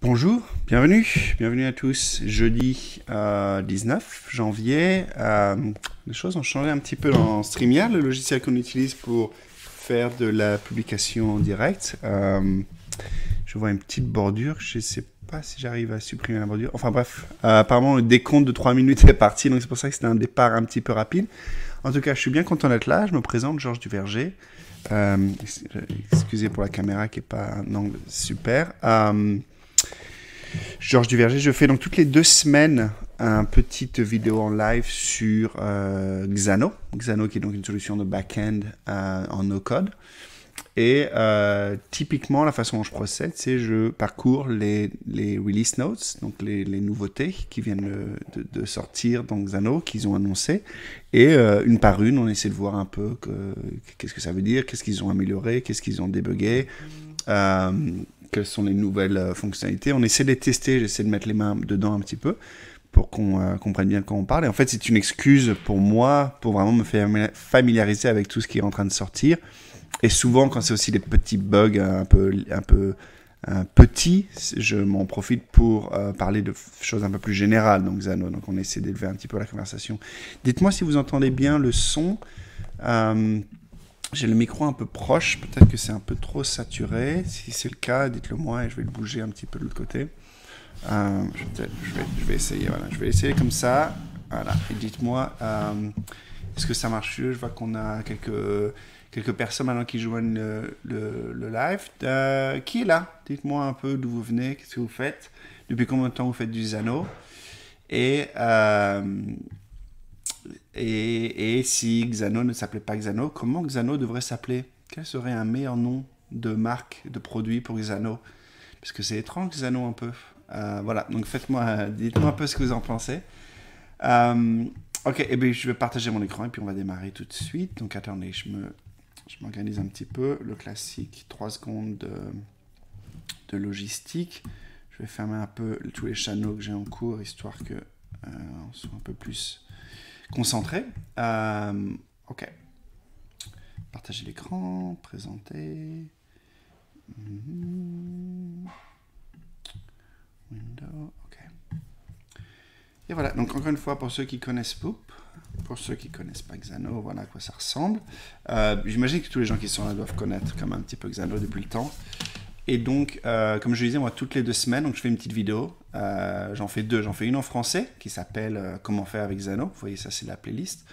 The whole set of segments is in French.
Bonjour, bienvenue à tous. Jeudi 19 janvier, les choses ont changé un petit peu dans StreamYard, le logiciel qu'on utilise pour faire de la publication en direct. Je vois une petite bordure, je ne sais pas si j'arrive à supprimer la bordure. Enfin bref, apparemment le décompte de 3 minutes est parti, donc c'est pour ça que c'était un départ un petit peu rapide. En tout cas, je suis bien content d'être là. Je me présente, Georges Duverger. Excusez pour la caméra qui n'est pas un angle super. Georges Duverger, je fais donc toutes les 2 semaines une petite vidéo en live sur Xano. Xano qui est donc une solution de back-end en no-code. Et typiquement, la façon dont je procède, c'est je parcours les release notes, donc les nouveautés qui viennent de sortir dans Xano, qu'ils ont annoncé. Et une par une, on essaie de voir un peu qu'est-ce que ça veut dire, qu'est-ce qu'ils ont amélioré, qu'est-ce qu'ils ont débugué. Quelles sont les nouvelles fonctionnalités. On essaie de les tester, j'essaie de mettre les mains dedans un petit peu pour qu'on comprenne bien de quoi on parle. Et en fait, c'est une excuse pour moi, pour vraiment me familiariser avec tout ce qui est en train de sortir. Et souvent, quand c'est aussi des petits bugs un peu petits, je m'en profite pour parler de choses un peu plus générales dans Xano. Donc, on essaie d'élever un petit peu la conversation. Dites-moi si vous entendez bien le son. J'ai le micro un peu proche, peut-être que c'est un peu trop saturé. Si c'est le cas, dites-le moi et je vais le bouger un petit peu de l'autre côté. Je vais essayer, voilà. Je vais essayer comme ça. Voilà. Et dites-moi, est-ce que ça marche mieux? Je vois qu'on a quelques personnes maintenant qui joignent le live. Qui est là? Dites-moi un peu d'où vous venez, qu'est-ce que vous faites, depuis combien de temps vous faites du Xano. Et si Xano ne s'appelait pas Xano, comment Xano devrait s'appeler? Quel serait un meilleur nom de marque, de produit pour Xano? Parce que c'est étrange Xano un peu. Voilà, donc dites-moi un peu ce que vous en pensez. Ok, et bien je vais partager mon écran et puis on va démarrer tout de suite. Donc attendez, je m'organise un petit peu. Le classique, 3 secondes de logistique. Je vais fermer un peu tous les channels que j'ai en cours, histoire que on soit un peu plus concentré. Ok. Partager l'écran, présenter. Window, ok. Et voilà, donc encore une fois, pour ceux qui connaissent Poop, pour ceux qui connaissent pas Xano, voilà à quoi ça ressemble. J'imagine que tous les gens qui sont là doivent connaître comme un petit peu Xano depuis le temps. Et donc, comme je disais, moi, toutes les 2 semaines, donc je fais une petite vidéo. J'en fais 2. J'en fais une en français qui s'appelle Comment faire avec Xano. Vous voyez, ça, c'est la playlist.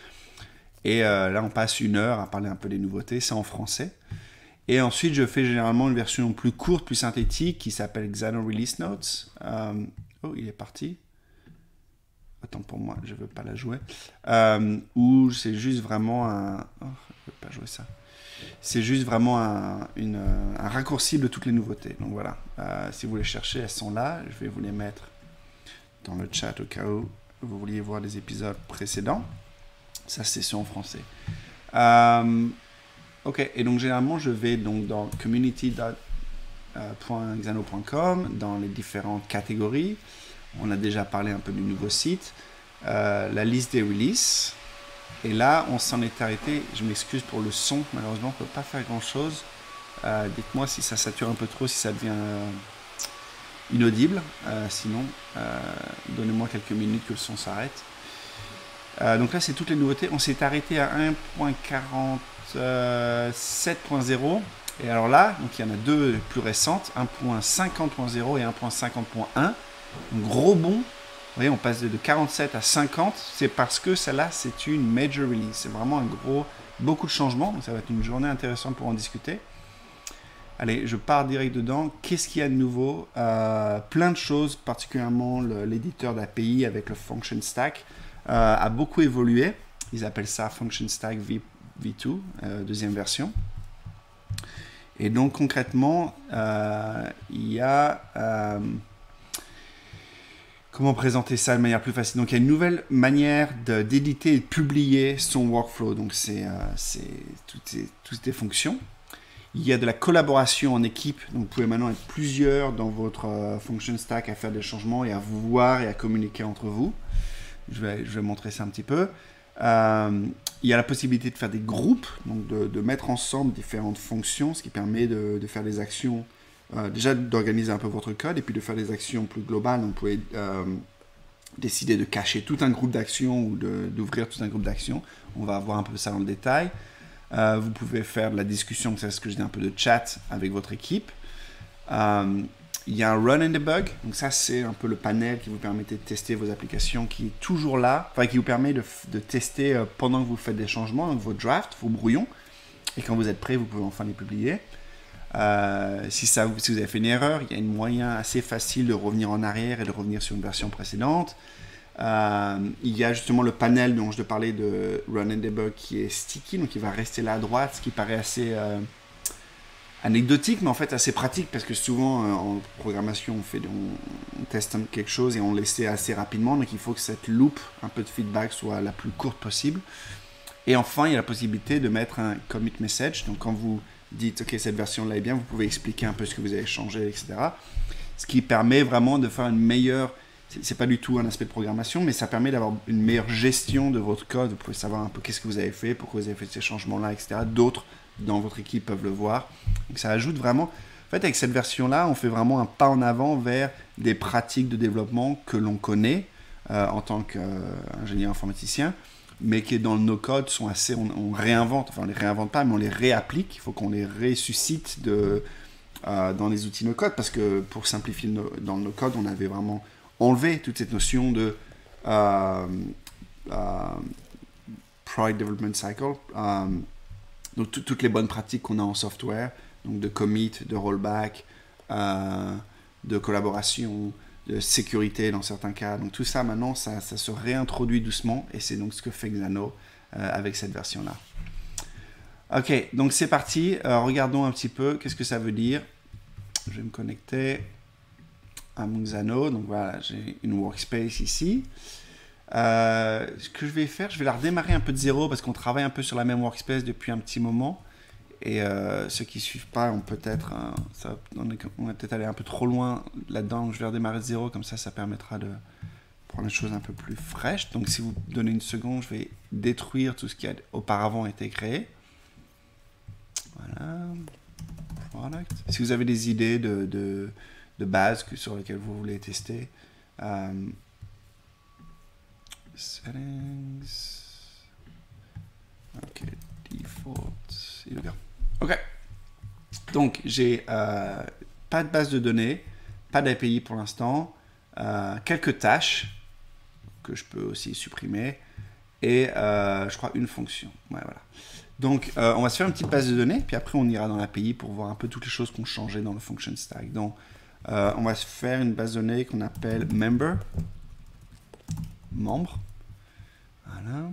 Et là, on passe 1 heure à parler un peu des nouveautés. C'est en français. Et ensuite, je fais généralement une version plus courte, plus synthétique qui s'appelle Xano Release Notes. Oh, il est parti. Attends, pour moi, je ne veux pas la jouer. Où c'est juste vraiment un... Oh, je ne veux pas jouer ça. C'est juste vraiment un raccourci de toutes les nouveautés. Donc voilà, si vous les cherchez, elles sont là. Je vais vous les mettre dans le chat au cas où vous vouliez voir les épisodes précédents. Ça, c'est sur en français. Ok, et donc généralement, je vais donc dans community.xano.com, dans les différentes catégories. On a déjà parlé un peu du nouveau site. La liste des releases. Et là, on s'en est arrêté. Je m'excuse pour le son. Malheureusement, on ne peut pas faire grand-chose. Dites-moi si ça sature un peu trop, si ça devient inaudible. Sinon, donnez-moi quelques minutes que le son s'arrête. Donc là, c'est toutes les nouveautés. On s'est arrêté à 1.47.0. Et alors là, donc il y en a 2 plus récentes, 1.50.0 et 1.50.1. Un gros bond. Vous voyez, on passe de 47 à 50, c'est parce que celle-là, c'est une major release. C'est vraiment beaucoup de changements, donc ça va être une journée intéressante pour en discuter. Allez, je pars direct dedans. Qu'est-ce qu'il y a de nouveau? Plein de choses, particulièrement l'éditeur d'API avec le Function Stack a beaucoup évolué. Ils appellent ça Function Stack V2, deuxième version. Et donc concrètement, il y a... Comment présenter ça de manière plus facile? Donc, il y a une nouvelle manière d'éditer et de publier son workflow. Donc, c'est toutes les fonctions. Il y a de la collaboration en équipe. Donc, vous pouvez maintenant être plusieurs dans votre function stack à faire des changements et à vous voir et à communiquer entre vous. Je vais montrer ça un petit peu. Il y a la possibilité de faire des groupes, donc de mettre ensemble différentes fonctions, ce qui permet de faire des actions déjà d'organiser un peu votre code et puis de faire des actions plus globales. Donc, vous pouvez décider de cacher tout un groupe d'actions ou d'ouvrir tout un groupe d'actions. On va voir un peu ça dans le détail. Vous pouvez faire de la discussion, c'est ce que je dis, un peu de chat avec votre équipe. Il y a un run and debug, donc ça c'est un peu le panel qui vous permet de tester vos applications, qui est toujours là, enfin qui vous permet de tester pendant que vous faites des changements, donc vos drafts, vos brouillons, et quand vous êtes prêt, vous pouvez enfin les publier. Si vous avez fait une erreur, il y a un moyen assez facile de revenir en arrière et de revenir sur une version précédente. Il y a justement le panel dont je te parlais de Run and Debug qui est sticky, donc il va rester là à droite, ce qui paraît assez anecdotique, mais en fait assez pratique parce que souvent en programmation on teste quelque chose et on l'essaie assez rapidement, donc il faut que cette loop, un peu de feedback, soit la plus courte possible. Et enfin, il y a la possibilité de mettre un commit message, donc quand vous dites ok, cette version là est bien, vous pouvez expliquer un peu ce que vous avez changé, etc. Ce qui permet vraiment de faire une meilleure, c'est pas du tout un aspect de programmation, mais ça permet d'avoir une meilleure gestion de votre code. Vous pouvez savoir un peu qu'est-ce que vous avez fait, pourquoi vous avez fait ces changements là, etc. D'autres dans votre équipe peuvent le voir. Donc ça ajoute vraiment, en fait avec cette version là, on fait vraiment un pas en avant vers des pratiques de développement que l'on connaît en tant qu'ingénieur informaticien, mais qui dans nos codes sont assez, on réinvente, enfin on les réinvente pas, mais on les réapplique. Il faut qu'on les ressuscite dans les outils no code, parce que pour simplifier dans nos codes, on avait vraiment enlevé toute cette notion de Product Development Cycle. Donc toutes les bonnes pratiques qu'on a en software, donc de commit, de rollback, de collaboration, de sécurité dans certains cas. Donc tout ça maintenant, ça se réintroduit doucement, et c'est donc ce que fait Xano avec cette version-là. Ok, donc c'est parti. Regardons un petit peu qu'est-ce que ça veut dire. Je vais me connecter à mon Xano. Donc voilà, j'ai une workspace ici. Ce que je vais faire, je vais la redémarrer un peu de zéro parce qu'on travaille un peu sur la même workspace depuis un petit moment. Et ceux qui ne suivent pas ont peut-être, on est peut-être allé un peu trop loin là-dedans. Donc je vais redémarrer de zéro, comme ça permettra de prendre les choses un peu plus fraîches. Donc si vous me donnez une seconde, je vais détruire tout ce qui a auparavant été créé. Voilà. Product. Si vous avez des idées de base sur lesquelles vous voulez tester, settings. Ok, default. Here we go. Ok. Donc, j'ai pas de base de données, pas d'API pour l'instant, quelques tâches que je peux aussi supprimer et je crois une fonction. Ouais, voilà. Donc, on va se faire une petite base de données, puis après on ira dans l'API pour voir un peu toutes les choses qu'on changeait dans le function stack. Donc, on va se faire une base de données qu'on appelle member, membre. Voilà.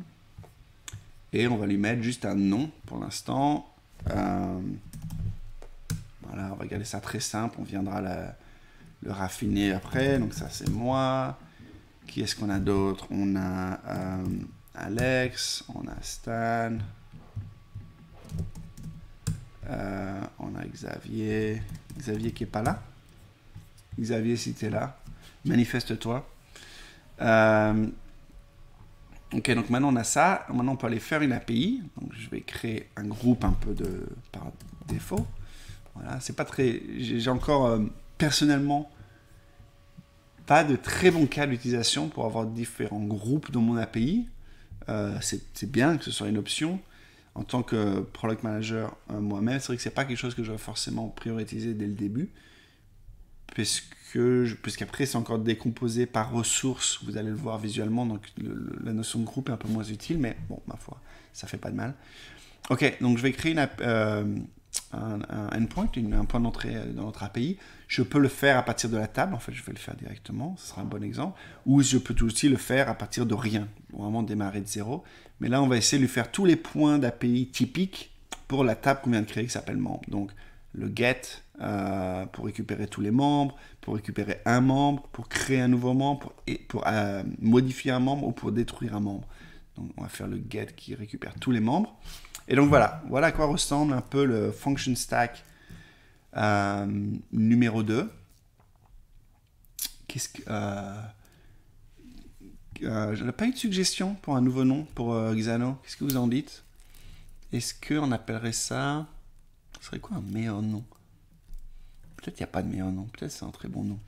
Et on va lui mettre juste un nom pour l'instant. Voilà, on va garder ça très simple. On viendra le raffiner après. Donc ça, c'est moi. Qui est-ce qu'on a d'autre? On a Alex, on a Stan, on a Xavier. Xavier qui n'est pas là. Xavier, si tu es là, manifeste-toi. Ok, donc maintenant on a ça. Maintenant on peut aller faire une API. Donc je vais créer un groupe un peu par défaut. Voilà, c'est pas très. J'ai encore personnellement pas de très bons cas d'utilisation pour avoir différents groupes dans mon API. C'est bien que ce soit une option. En tant que product manager moi-même, c'est vrai que c'est pas quelque chose que j'aurais forcément prioritisé dès le début, puisqu'après c'est encore décomposé par ressources, vous allez le voir visuellement, donc la notion de groupe est un peu moins utile, mais bon, ma foi, ça fait pas de mal. Ok, donc je vais créer un endpoint, un point d'entrée dans notre API. Je peux le faire à partir de la table, en fait je vais le faire directement, ce sera un bon exemple, ou je peux aussi le faire à partir de rien, vraiment démarrer de zéro. Mais là on va essayer de lui faire tous les points d'API typiques pour la table qu'on vient de créer qui s'appelle membre. Donc le get pour récupérer tous les membres, pour récupérer un membre, pour créer un nouveau membre, pour modifier un membre ou pour détruire un membre. Donc on va faire le get qui récupère tous les membres. Et donc voilà à quoi ressemble un peu le function stack numéro 2. Je n'ai pas eu de suggestion pour un nouveau nom pour Xano. Qu'est-ce que vous en dites? Est-ce qu'on appellerait ça... Ce serait quoi un meilleur nom? Peut-être qu'il n'y a pas de meilleur nom. Peut-être c'est un très bon nom.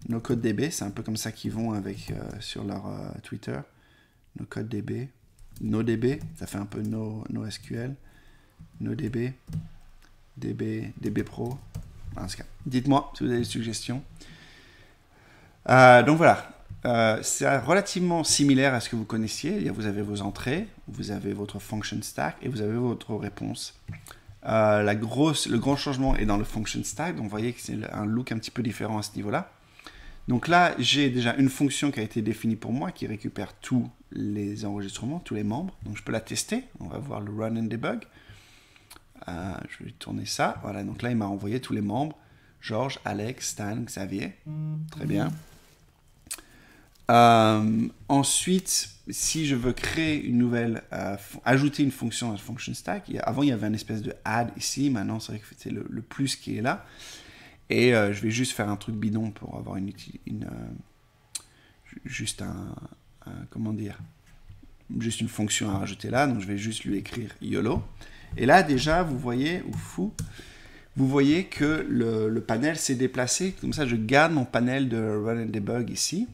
NoCodeDB, c'est un peu comme ça qu'ils vont avec sur leur Twitter. NoCodeDB. NoDB, ça fait un peu NoSQL. NoDB. DB Pro. Dites-moi si vous avez des suggestions. Donc voilà. C'est relativement similaire à ce que vous connaissiez. Vous avez vos entrées, vous avez votre function stack et vous avez votre réponse. Le grand changement est dans le function stack, donc vous voyez que c'est un look un petit peu différent à ce niveau-là. Donc là, j'ai déjà une fonction qui a été définie pour moi, qui récupère tous les enregistrements, tous les membres. Donc je peux la tester, on va voir le run and debug. Je vais tourner ça, voilà, donc là il m'a envoyé tous les membres, Georges, Alex, Stan, Xavier, très bien. Ensuite, si je veux créer une nouvelle, ajouter une fonction à la function stack, avant il y avait une espèce de add ici, maintenant c'est vrai que c'est le plus qui est là, et je vais juste faire un truc bidon pour avoir juste comment dire, juste une fonction à rajouter là, donc je vais juste lui écrire YOLO, et là déjà vous voyez, vous voyez que le panel s'est déplacé, comme ça je garde mon panel de Run and Debug ici,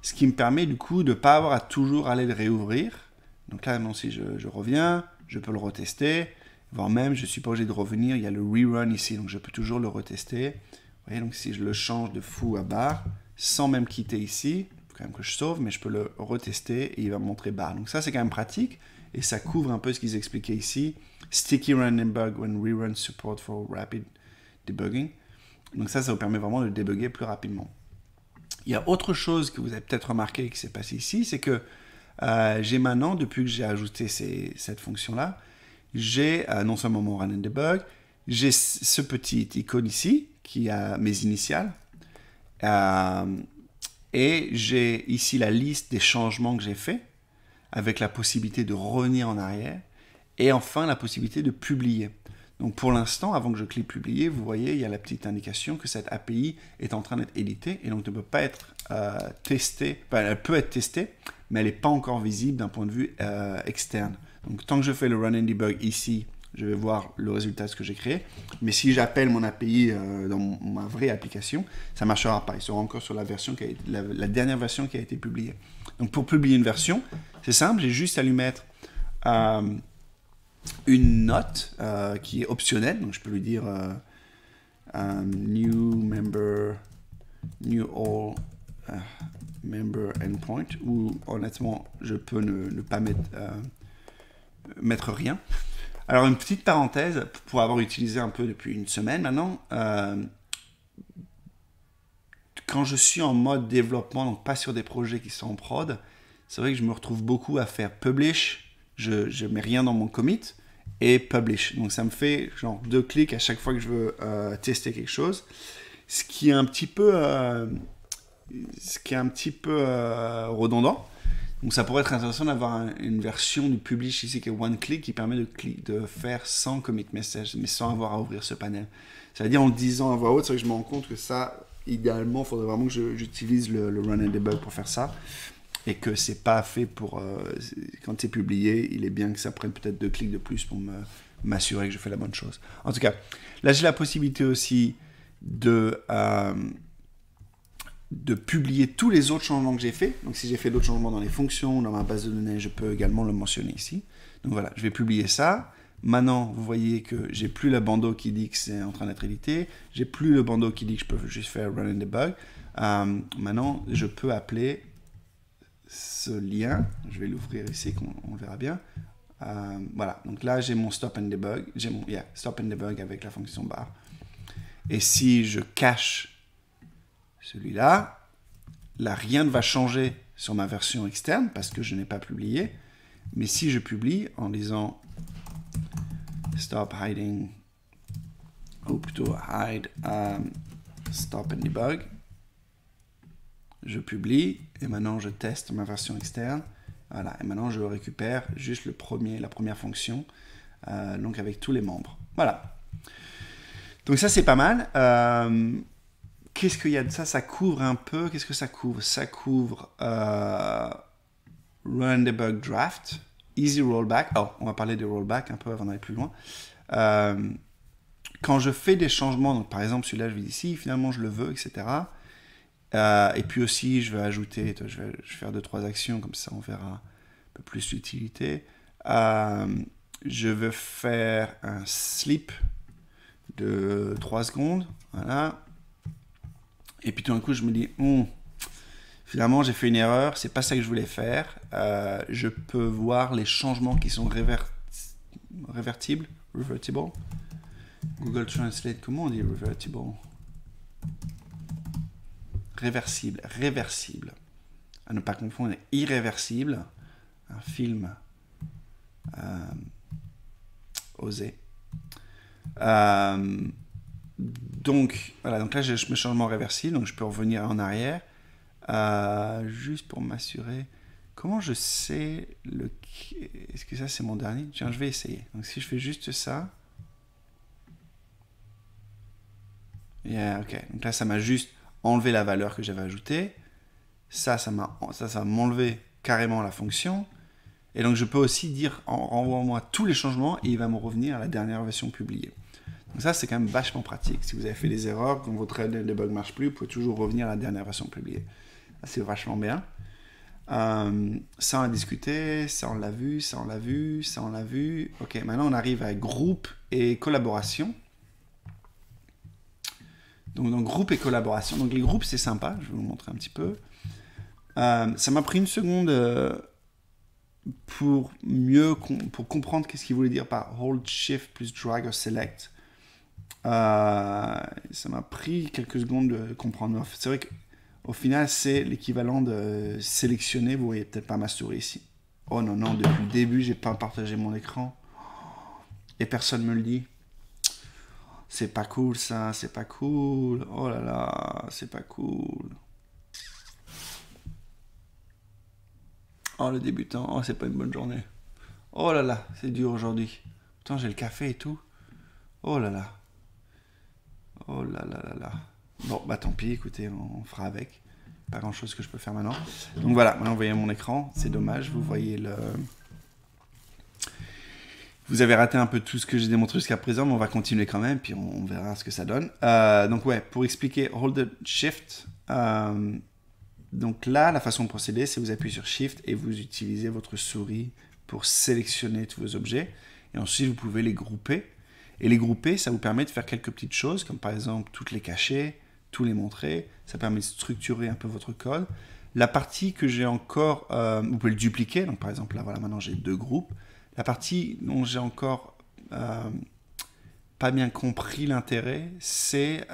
ce qui me permet du coup de ne pas avoir à toujours aller le réouvrir. Donc là, maintenant, si je reviens, je peux le retester, voire même, je ne suis pas obligé de revenir, il y a le rerun ici, donc je peux toujours le retester. Vous voyez, donc si je le change de foo à bar, sans même quitter ici, il faut quand même que je sauve, mais je peux le retester et il va me montrer bar. Donc ça, c'est quand même pratique, et ça couvre un peu ce qu'ils expliquaient ici. Sticky run and bug when rerun support for rapid debugging. Donc ça vous permet vraiment de débugger plus rapidement. Il y a autre chose que vous avez peut-être remarqué qui s'est passé ici, c'est que j'ai maintenant, depuis que j'ai ajouté cette fonction-là, j'ai non seulement mon run and debug, j'ai ce petit icône ici qui a mes initiales, et j'ai ici la liste des changements que j'ai faits, avec la possibilité de revenir en arrière, et enfin la possibilité de publier. Donc pour l'instant, avant que je clique publier, vous voyez, il y a la petite indication que cette API est en train d'être éditée et donc ne peut pas être testée. Enfin, elle peut être testée, mais elle n'est pas encore visible d'un point de vue externe. Donc tant que je fais le run and debug ici, je vais voir le résultat de ce que j'ai créé. Mais si j'appelle mon API dans ma vraie application, ça ne marchera pas. Il sera encore sur la version la dernière version qui a été publiée. Donc pour publier une version, c'est simple, j'ai juste à lui mettre une note qui est optionnelle, donc je peux lui dire new member, new all member endpoint, ou honnêtement je peux ne pas mettre rien. Alors une petite parenthèse, pour avoir utilisé un peu depuis une semaine maintenant, quand je suis en mode développement, donc pas sur des projets qui sont en prod, c'est vrai que je me retrouve beaucoup à faire publish, je mets rien dans mon commit, et publish. Donc ça me fait genre 2 clics à chaque fois que je veux tester quelque chose, ce qui est un petit peu redondant. Donc ça pourrait être intéressant d'avoir une version du publish ici qui est one click qui permet de faire sans commit message, mais sans avoir à ouvrir ce panel. C'est-à-dire en le disant à voix haute, c'est vrai que je me rends compte que ça, idéalement, il faudrait vraiment que j'utilise le run and debug pour faire ça. Et que c'est pas fait pour... quand c'est publié, il est bien que ça prenne peut-être 2 clics de plus pour m'assurer que je fais la bonne chose. En tout cas, là j'ai la possibilité aussi de publier tous les autres changements que j'ai fait. Donc si j'ai fait d'autres changements dans les fonctions, dans ma base de données, je peux également le mentionner ici. Donc voilà, je vais publier ça. Maintenant, vous voyez que j'ai plus le bandeau qui dit que c'est en train d'être édité. J'ai plus le bandeau qui dit que je peux juste faire run and debug. Maintenant, je peux appeler ce lien, je vais l'ouvrir ici, on le verra bien. Voilà, donc là j'ai mon stop and debug, j'ai mon stop and debug avec la fonction bar. Et si je cache celui-là, là rien ne va changer sur ma version externe parce que je n'ai pas publié. Mais si je publie en disant stop hiding, ou plutôt hide stop and debug, je publie et maintenant je teste ma version externe. Voilà, et maintenant je récupère juste la première fonction, donc avec tous les membres. Voilà. Donc ça c'est pas mal. Qu'est-ce qu'il y a de ça? Ça couvre un peu. Qu'est-ce que ça couvre? Ça couvre Run Debug Draft, Easy Rollback. Oh, on va parler de rollback un peu avant d'aller plus loin. quand je fais des changements, donc par exemple celui-là je vais ici, finalement je le veux, etc. Et puis aussi je vais ajouter, je vais faire 2-3 actions, comme ça on verra un peu plus l'utilité. Je veux faire un sleep de 3 secondes, voilà. Et puis tout d'un coup je me dis, finalement j'ai fait une erreur, c'est pas ça que je voulais faire. Je peux voir les changements qui sont revertible. Google Translate, comment on dit revertible? Réversible. À ne pas confondre, irréversible. Un film osé. Donc, voilà, donc là j'ai mes changements réversibles, donc je peux revenir en arrière. Juste pour m'assurer. Comment je sais le... Est-ce que ça c'est mon dernier? Tiens, je vais essayer. Donc si je fais juste ça... Yeah, ok. Donc là ça m'a juste enlevé la valeur que j'avais ajoutée. Ça va m'enlever carrément la fonction. Et donc je peux aussi dire, renvoie-moi tous les changements et il va me revenir à la dernière version publiée. Donc ça c'est quand même vachement pratique. Si vous avez fait des erreurs, quand votre debug ne marche plus, vous pouvez toujours revenir à la dernière version publiée. C'est vachement bien. Ça on a discuté, ça on l'a vu, ça on l'a vu, ça on l'a vu. Ok, maintenant on arrive à groupe et collaboration. Donc dans groupe et collaboration, donc les groupes c'est sympa, je vais vous montrer un petit peu. Ça m'a pris une seconde pour comprendre qu'est-ce qu'il voulait dire par hold shift plus drag or select. Ça m'a pris quelques secondes de comprendre. C'est vrai que au final, c'est l'équivalent de sélectionner. Vous voyez peut-être pas ma souris ici. Oh non, non, depuis le début, j'ai pas partagé mon écran. Et personne me le dit. C'est pas cool ça, c'est pas cool. Oh là là, c'est pas cool. Oh le débutant, oh c'est pas une bonne journée. Oh là là, c'est dur aujourd'hui. Putain, j'ai le café et tout. Oh là là. Oh là là là là. Bon, bah tant pis, écoutez, on fera avec. Pas grand chose que je peux faire maintenant. Donc voilà, maintenant vous voyez mon écran, c'est dommage, vous voyez le... Vous avez raté un peu tout ce que j'ai démontré jusqu'à présent, mais on va continuer quand même, puis on verra ce que ça donne. Donc ouais, pour expliquer Hold Shift, donc là, la façon de procéder, c'est vous appuyez sur Shift et vous utilisez votre souris pour sélectionner tous vos objets. Et ensuite, vous pouvez les grouper. Et les grouper, ça vous permet de faire quelques petites choses, comme par exemple toutes les cacher, tous les montrer. Ça permet de structurer un peu votre code. La partie que j'ai encore, vous pouvez le dupliquer. Donc par exemple, là, voilà, maintenant j'ai 2 groupes. La partie dont j'ai encore pas bien compris l'intérêt, c'est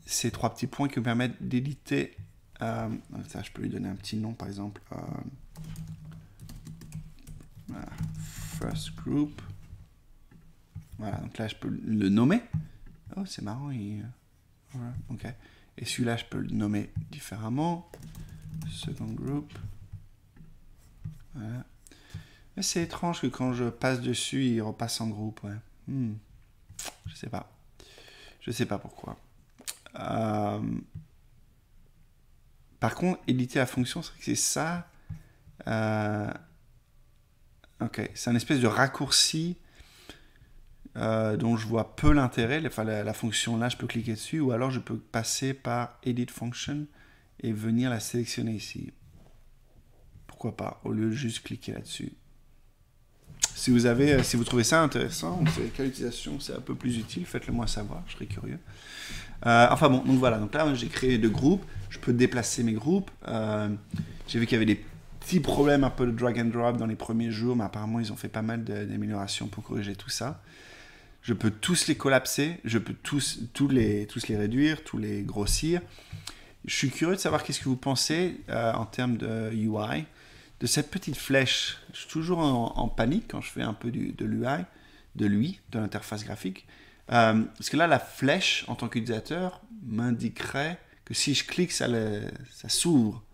ces 3 petits points qui me permettent d'éditer. Ça, je peux lui donner un petit nom, par exemple. Voilà, first group. Voilà, donc là, je peux le nommer. Oh, c'est marrant. Voilà, ok. Et celui-là, je peux le nommer différemment. Second group. Voilà. Mais c'est étrange que quand je passe dessus, il repasse en groupe. Ouais. Je sais pas. Je sais pas pourquoi. Par contre, éditer la fonction, c'est ça. Ok, c'est un espèce de raccourci dont je vois peu l'intérêt. Enfin, la fonction là, je peux cliquer dessus, ou alors je peux passer par Edit Function et venir la sélectionner ici. Pourquoi pas, au lieu de juste cliquer là-dessus. Si vous trouvez ça intéressant, vous savez quelle utilisation c'est un peu plus utile, faites-le moi savoir, je serais curieux. Enfin bon, donc voilà, donc là j'ai créé 2 groupes, je peux déplacer mes groupes. J'ai vu qu'il y avait des petits problèmes un peu de drag and drop dans les premiers jours, mais apparemment ils ont fait pas mal d'améliorations pour corriger tout ça. Je peux tous les collapser, je peux tous les réduire, tous les grossir. Je suis curieux de savoir qu'est-ce que vous pensez en termes de UI. De cette petite flèche, je suis toujours en panique quand je fais un peu de l'UI, de l'interface graphique. Parce que là, la flèche, en tant qu'utilisateur, m'indiquerait que si je clique, ça s'ouvre.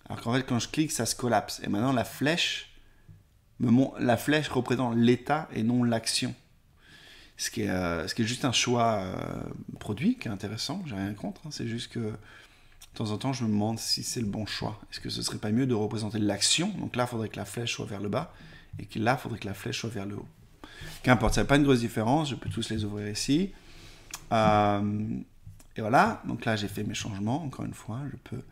Alors qu'en fait, quand je clique, ça se collapse. Et maintenant, la flèche représente l'état et non l'action. Ce qui est juste un choix produit qui est intéressant, j'ai rien contre. C'est juste que de temps en temps, je me demande si c'est le bon choix. Est-ce que ce serait pas mieux de représenter l'action? Donc là, il faudrait que la flèche soit vers le bas, et que là, il faudrait que la flèche soit vers le haut. Qu'importe, ça n'a pas une grosse différence. Je peux tous les ouvrir ici. Et voilà, donc là j'ai fait mes changements, encore une fois, je peux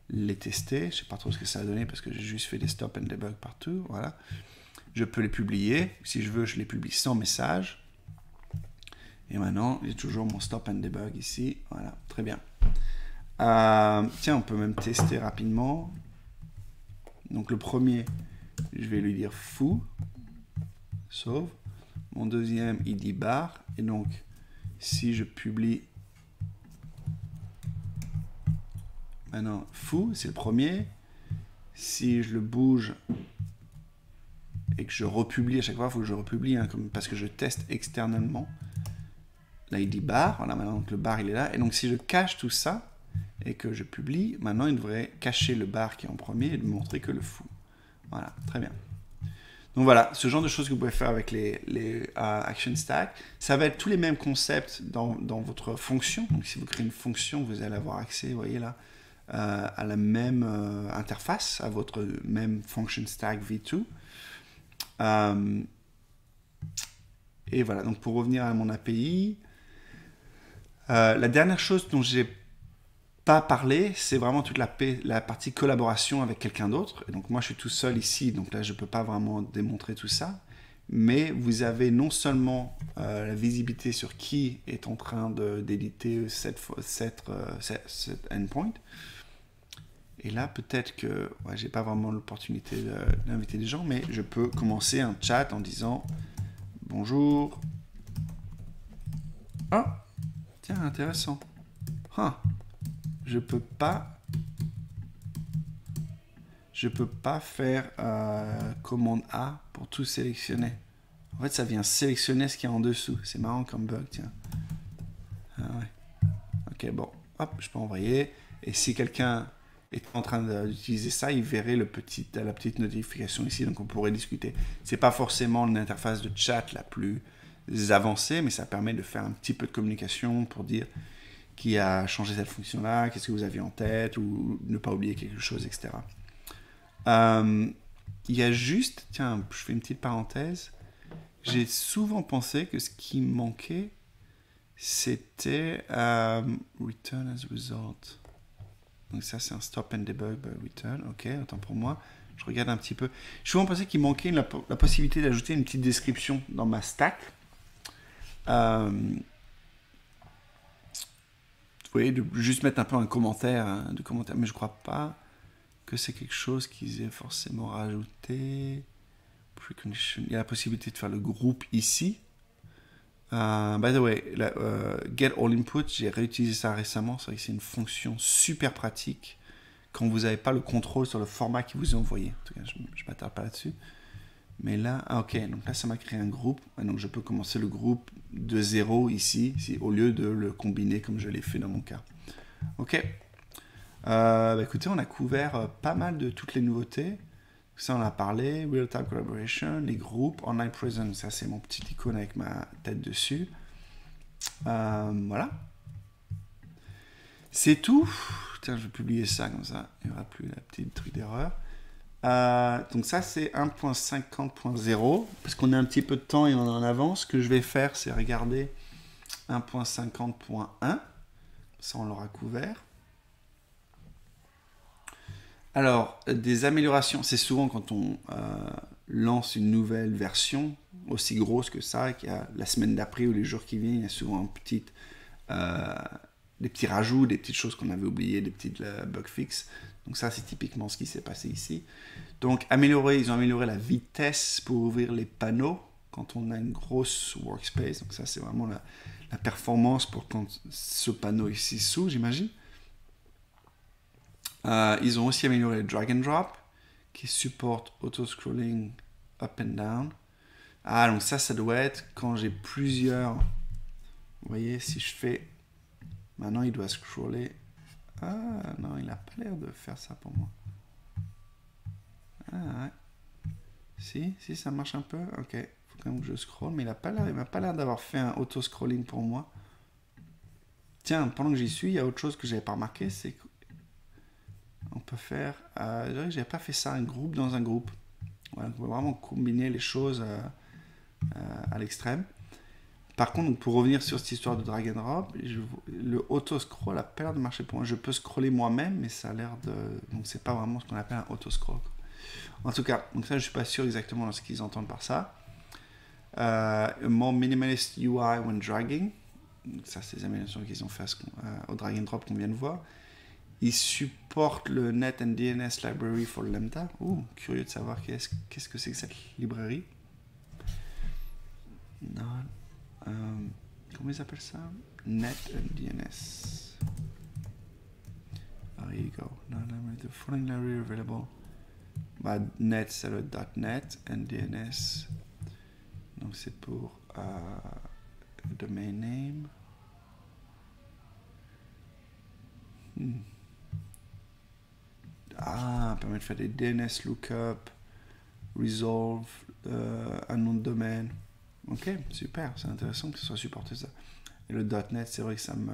les tester. Je ne sais pas trop ce que ça a donné parce que j'ai juste fait des stop and debug partout. Voilà. Je peux les publier. Si je veux, je les publie sans message. Et maintenant, j'ai toujours mon stop and debug ici. Voilà, très bien. Tiens, on peut même tester rapidement. Donc le premier, je vais lui dire foo, sauve. Mon deuxième, il dit bar. Et donc, si je publie maintenant foo, c'est le premier. Si je le bouge et que je republie à chaque fois, il faut que je republie hein, parce que je teste externellement. Là, il dit bar. Voilà, maintenant le bar, il est là. Et donc, si je cache tout ça et que je publie, maintenant, il devrait cacher le bar qui est en premier et me montrer que le foo. Voilà, très bien. Donc voilà, ce genre de choses que vous pouvez faire avec les Action Stack. Ça va être tous les mêmes concepts dans votre fonction. Donc si vous créez une fonction, vous allez avoir accès, vous voyez là, à la même interface, à votre même Function Stack V2. Et voilà, donc pour revenir à mon API, la dernière chose dont j'ai pas parlé, c'est vraiment toute la partie collaboration avec quelqu'un d'autre. Et donc moi, je suis tout seul ici, donc là, je peux pas vraiment démontrer tout ça. Mais vous avez non seulement la visibilité sur qui est en train d'éditer cet endpoint. Et là, peut-être que j'ai pas vraiment l'opportunité d'inviter des gens, mais je peux commencer un chat en disant bonjour. Ah, tiens, intéressant. Je peux pas faire commande A pour tout sélectionner. En fait, ça vient sélectionner ce qu'il y a en dessous. C'est marrant comme bug, tiens. Ah ouais. Ok, bon. Hop, je peux envoyer. Et si quelqu'un est en train d'utiliser ça, il verrait la petite notification ici. Donc, on pourrait discuter. C'est pas forcément l'interface de chat la plus avancée, mais ça permet de faire un petit peu de communication pour dire qui a changé cette fonction-là, qu'est-ce que vous aviez en tête, ou ne pas oublier quelque chose, etc. Il y a juste, tiens, je fais une petite parenthèse, j'ai souvent pensé que ce qui me manquait, c'était return as result. Donc ça, c'est un stop and debug return, ok, autant pour moi. Je regarde un petit peu. J'ai souvent pensé qu'il manquait la possibilité d'ajouter une petite description dans ma stack. Vous voyez, de juste mettre un peu un commentaire, mais je crois pas que c'est quelque chose qu'ils aient forcément rajouté. Il y a la possibilité de faire le groupe ici. By the way, get all input, j'ai réutilisé ça récemment. C'est vrai que c'est une fonction super pratique quand vous n'avez pas le contrôle sur le format qui vous est envoyé. En tout cas, je ne m'attarde pas là-dessus. Mais là, ok, donc là, ça m'a créé un groupe. Donc, je peux commencer le groupe de 0 ici, au lieu de le combiner comme je l'ai fait dans mon cas. Ok. Écoutez, on a couvert pas mal de toutes les nouveautés. Ça, on a parlé. Real-time collaboration, les groupes, online presence. Ça, c'est mon petit icône avec ma tête dessus. Voilà. C'est tout. Tiens, je vais publier ça comme ça. Il n'y aura plus la petite truc d'erreur. Donc ça c'est 1.50.0 parce qu'on a un petit peu de temps et on est en avance. Ce que je vais faire c'est regarder 1.50.1, ça on l'aura couvert. Alors des améliorations, c'est souvent quand on lance une nouvelle version aussi grosse que ça, qu'il y a la semaine d'après ou les jours qui viennent, il y a souvent des petits rajouts, des petites choses qu'on avait oubliées, des petites bug fixes. Donc ça, c'est typiquement ce qui s'est passé ici. Donc ils ont amélioré la vitesse pour ouvrir les panneaux quand on a une grosse workspace. Donc ça, c'est vraiment la performance pour quand ce panneau ici s'ouvre, j'imagine. Ils ont aussi amélioré le drag and drop qui supporte auto-scrolling up and down. Ah, donc ça doit être quand j'ai plusieurs... Vous voyez, si je fais... Maintenant, il doit scroller... Ah, non, il n'a pas l'air de faire ça pour moi. Ah, ouais. Si, ça marche un peu. Ok, il faut quand même que je scroll, mais il m'a pas l'air d'avoir fait un auto-scrolling pour moi. Tiens, pendant que j'y suis, il y a autre chose que j'avais pas remarqué, c'est qu'on peut faire... j'avais pas fait ça, un groupe dans un groupe. Voilà, on peut vraiment combiner les choses à l'extrême. Par contre, donc, pour revenir sur cette histoire de drag and drop, le auto-scroll a pas l'air de marcher pour moi. Je peux scroller moi-même, mais ça a l'air de... Donc c'est pas vraiment ce qu'on appelle un auto-scroll. En tout cas, donc ça je suis pas sûr exactement de ce qu'ils entendent par ça. More minimalist UI when dragging. Donc ça c'est les améliorations qu'ils ont fait au drag and drop qu'on vient de voir. Ils supportent le Net and DNS Library for Lambda. Curieux de savoir qu'est-ce que c'est que cette librairie. Non. Comment ils appellent ça? Net and DNS. Oh, here you go. No, the following library available. Bah, net, c'est le .net, and DNS. Donc, c'est pour domain name. Permet de faire des DNS lookup, resolve, un nom de domaine. Ok, super, c'est intéressant que ce soit supporté ça. Et le .NET, c'est vrai que ça me...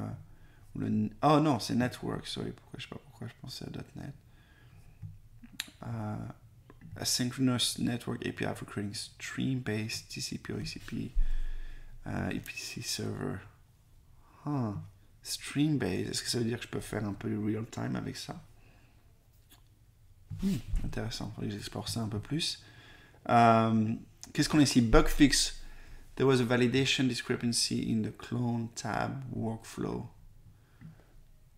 Oh non, c'est Network, sorry, je sais pas pourquoi je pensais à .NET. Asynchronous Network API for creating stream-based TCP or ECP EPC server. Stream-based, est-ce que ça veut dire que je peux faire un peu de real-time avec ça? Intéressant, il faudrait que j'explore ça un peu plus. Qu'est-ce qu'on a ici? Bug fix. There was a validation discrepancy in the clone tab workflow.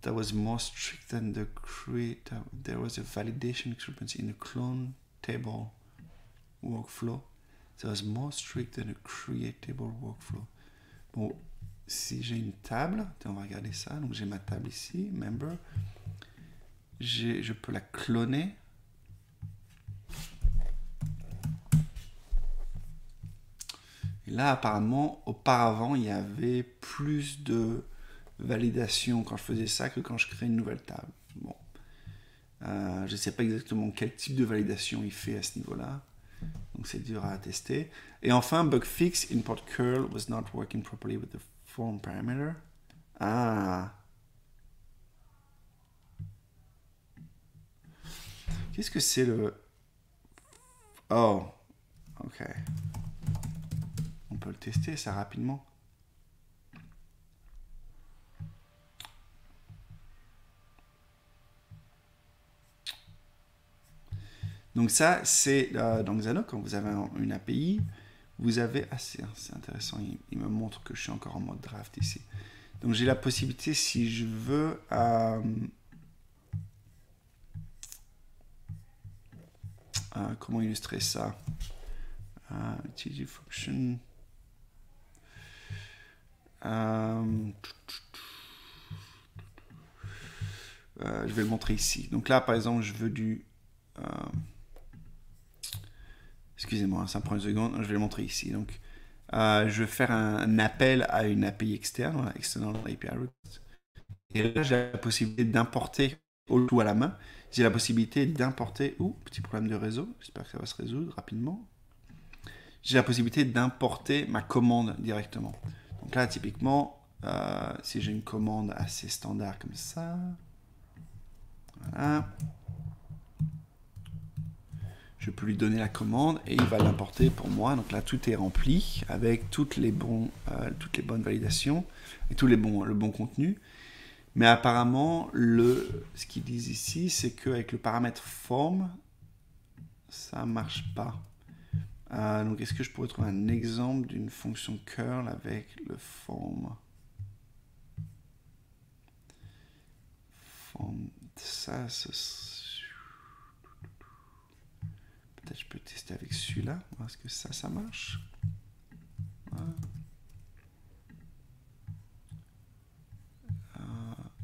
That was more strict than the create. There was a validation discrepancy in the clone table workflow. That was more strict than the create table workflow. Bon, si j'ai une table, on va regarder ça. Donc j'ai ma table ici, member. Je peux la cloner. Et là, apparemment, auparavant, il y avait plus de validation quand je faisais ça que quand je crée une nouvelle table. Bon. Je ne sais pas exactement quel type de validation il fait à ce niveau-là. Donc, c'est dur à tester. Et enfin, bug fix, import curl was not working properly with the form parameter. Qu'est-ce que c'est le... Oh, ok. On peut le tester, ça, rapidement. Donc ça, c'est dans Xano, quand vous avez une API, vous avez... c'est intéressant, il me montre que je suis encore en mode draft ici. Donc j'ai la possibilité, si je veux... comment illustrer ça? TG function... je vais le montrer ici. Donc là, par exemple, je veux du... excusez-moi, ça me prend une seconde. Je vais le montrer ici. Donc, je vais faire un appel à une API externe, voilà, External API Route. Et là, j'ai la possibilité d'importer, au tout à la main, j'ai la possibilité d'importer... petit problème de réseau. J'espère que ça va se résoudre rapidement. J'ai la possibilité d'importer ma commande directement. Donc là, typiquement, si j'ai une commande assez standard comme ça, voilà, je peux lui donner la commande et il va l'importer pour moi. Donc là, tout est rempli avec toutes les bonnes validations et le bon contenu. Mais apparemment, ce qu'ils disent ici, c'est qu'avec le paramètre form, ça ne marche pas. Donc, est-ce que je pourrais trouver un exemple d'une fonction curl avec le form? Ça, peut-être je peux tester avec celui-là. Est-ce que ça marche? Voilà.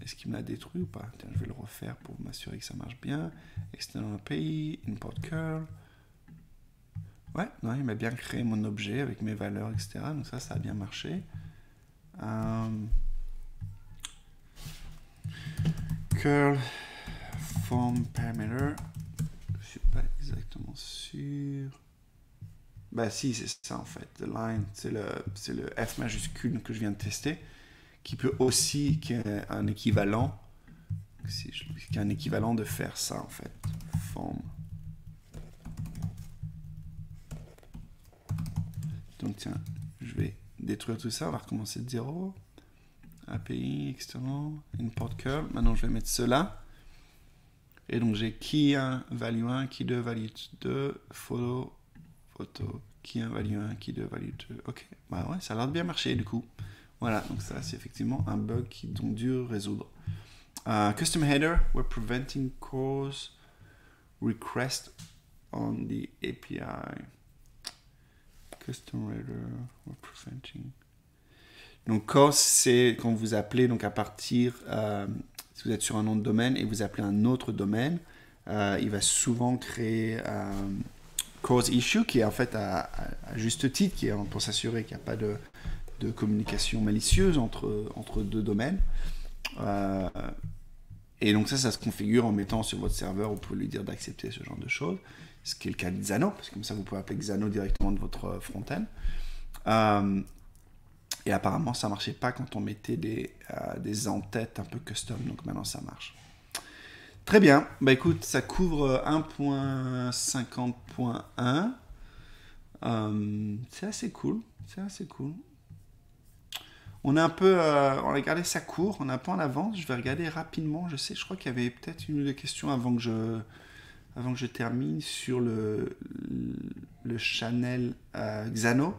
Est-ce qu'il me l'a détruit ou pas? Tiens, je vais le refaire pour m'assurer que ça marche bien. External API, import curl. Ouais, non, il m'a bien créé mon objet avec mes valeurs, etc. Donc ça a bien marché. Curl form parameter. Je suis pas exactement sûr. Bah si, c'est ça en fait. The line, c'est le F majuscule que je viens de tester, qui peut aussi, qui est un équivalent, qui est un équivalent de faire ça en fait. Form. Donc tiens, je vais détruire tout ça, on va recommencer de 0. API, external, import curl. Maintenant, je vais mettre cela. Et donc, j'ai key 1, value 1, key 2, value 2, photo, key 1, value 1, key 2, value 2. Ok, bah ouais, ça a l'air de bien marcher du coup. Voilà, donc ça, c'est effectivement un bug qui est donc dur à résoudre. Custom header, we're preventing cause request on the API. Custom header, we're preventing. Donc, cause, c'est quand vous appelez, donc à partir, si vous êtes sur un nom de domaine et vous appelez un autre domaine, il va souvent créer cause issue, qui est en fait à juste titre, qui est pour s'assurer qu'il n'y a pas de communication malicieuse entre deux domaines. Et donc ça se configure en mettant sur votre serveur, vous pouvez lui dire d'accepter ce genre de choses, ce qui est le cas de Xano, parce que comme ça vous pouvez appeler Xano directement de votre front-end. Et apparemment ça ne marchait pas quand on mettait des en-têtes un peu custom, donc maintenant ça marche. Très bien, bah écoute, ça couvre 1.50.1. C'est assez cool, c'est assez cool. On a un peu, on a regardé ça court, on est un peu en avance. Je vais regarder rapidement. Je crois qu'il y avait peut-être une ou deux questions avant que je termine sur le channel Xano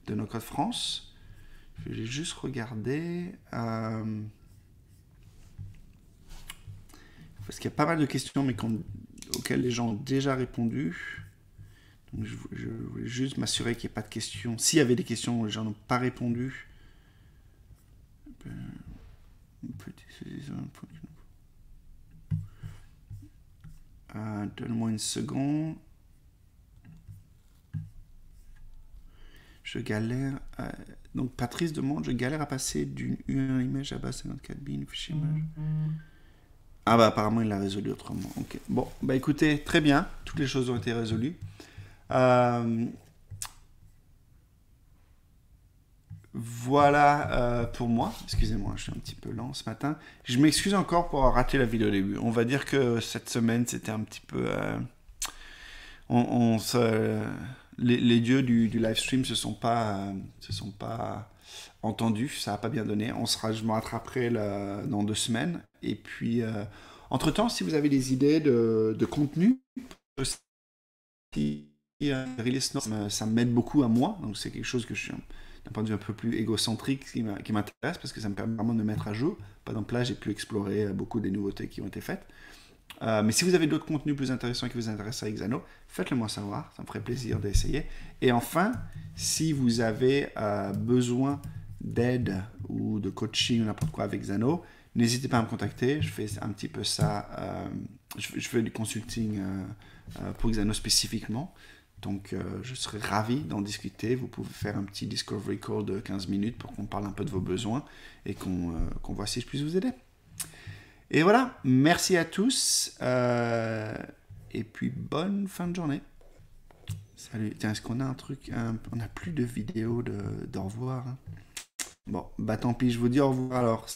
de No Code France. Je vais juste regarder. Parce qu'il y a pas mal de questions, mais auxquelles les gens ont déjà répondu. Donc je voulais juste m'assurer qu'il n'y ait pas de questions. S'il y avait des questions où les gens n'ont pas répondu. Donne-moi une seconde. Je galère. Donc Patrice demande, je galère à passer d'une image à base 54 bin fichier image. Ah bah apparemment il l'a résolu autrement. Ok. Bon, bah écoutez, très bien. Toutes les choses ont été résolues. Voilà pour moi. Excusez-moi, je suis un petit peu lent ce matin. Je m'excuse encore pour avoir raté la vidéo au début. On va dire que cette semaine, c'était un petit peu... les dieux du live stream se sont pas entendus. Ça n'a pas bien donné. Je me rattraperai dans 2 semaines. Et puis, entre-temps, si vous avez des idées de contenu, Release Notes, ça m'aide beaucoup à moi. Donc, c'est quelque chose que je suis... d'un point de vue un peu plus égocentrique qui m'intéresse parce que ça me permet vraiment de mettre à jour. Par exemple, là, j'ai pu explorer beaucoup des nouveautés qui ont été faites. Mais si vous avez d'autres contenus plus intéressants qui vous intéressent avec Xano, faites-le moi savoir, ça me ferait plaisir d'essayer. Et enfin, si vous avez besoin d'aide ou de coaching ou n'importe quoi avec Xano, n'hésitez pas à me contacter. Je fais un petit peu ça, je fais du consulting pour Xano spécifiquement. Donc, je serais ravi d'en discuter. Vous pouvez faire un petit discovery call de 15 minutes pour qu'on parle un peu de vos besoins et qu'on voit si je puisse vous aider. Et voilà, merci à tous. Et puis, bonne fin de journée. Salut. Tiens, est-ce qu'on a un truc... on n'a plus de vidéo d'au revoir. Bon, bah tant pis, je vous dis au revoir alors.